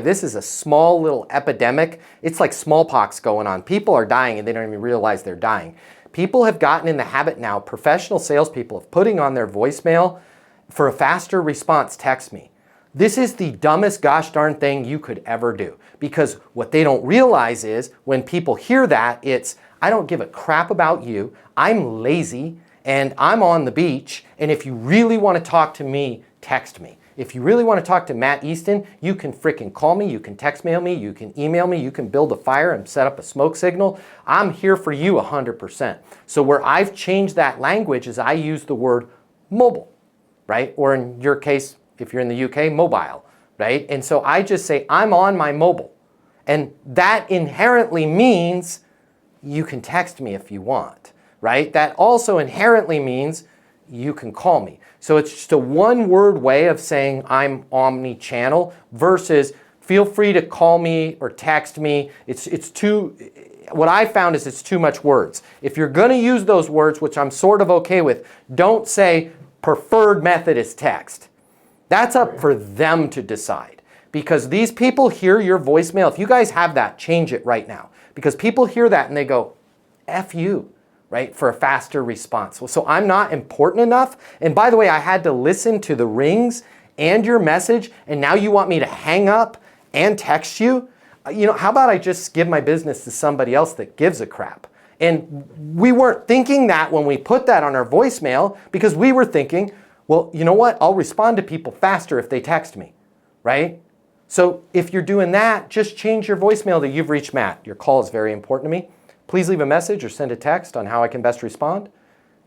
This is a small little epidemic. It's like smallpox going on. People are dying and they don't even realize they're dying. People have gotten in the habit now, professional salespeople, of putting on their voicemail, for a faster response, text me. This is the dumbest gosh darn thing you could ever do. Because what they don't realize is when people hear that, it's, I don't give a crap about you, I'm lazy, and I'm on the beach, and if you really want to talk to me, text me. If you really want to talk to Matt Easton, you can frickin' call me, you can text mail me, you can email me, you can build a fire and set up a smoke signal. I'm here for you 100%. So where I've changed that language is I use the word mobile, right? Or in your case, if you're in the UK, mobile, right? And so I just say, I'm on my mobile. And that inherently means you can text me if you want, right? That also inherently means you can call me. So it's just a one-word way of saying I'm omni-channel versus feel free to call me or text me. What I found is it's too much words. If you're going to use those words, which I'm sort of okay with, don't say preferred method is text. That's up for them to decide. Because these people hear your voicemail. If you guys have that, change it right now. Because people hear that and they go, F you. Right, for a faster response. So I'm not important enough. And by the way, I had to listen to the rings and your message, and now you want me to hang up and text you? You know, how about I just give my business to somebody else that gives a crap? And we weren't thinking that when we put that on our voicemail, because we were thinking, well, you know what? I'll respond to people faster if they text me, right? So if you're doing that, just change your voicemail to "You've reached Matt. Your call is very important to me. Please leave a message or send a text on how I can best respond."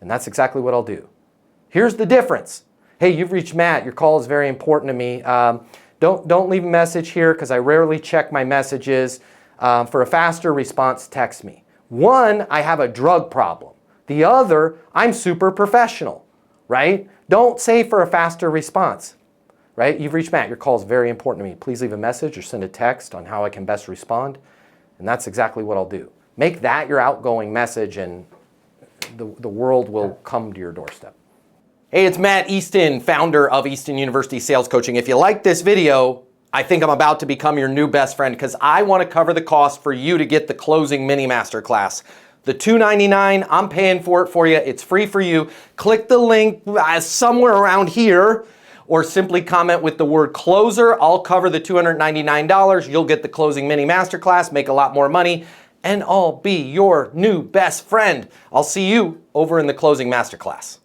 And that's exactly what I'll do. Here's the difference. Hey, you've reached Matt. Your call is very important to me. Don't leave a message here because I rarely check my messages. For a faster response, text me. One, I have a drug problem. The other, I'm super professional, right? Don't say for a faster response, right? You've reached Matt. Your call is very important to me. Please leave a message or send a text on how I can best respond. And that's exactly what I'll do. Make that your outgoing message and the world will come to your doorstep. Hey, it's Matt Easton, founder of Easton University Sales Coaching. If you like this video, I think I'm about to become your new best friend because I want to cover the cost for you to get the closing mini masterclass. The $299, I'm paying for it for you. It's free for you. Click the link somewhere around here or simply comment with the word closer. I'll cover the $299. You'll get the closing mini masterclass, make a lot more money, and I'll be your new best friend. I'll see you over in the closing masterclass.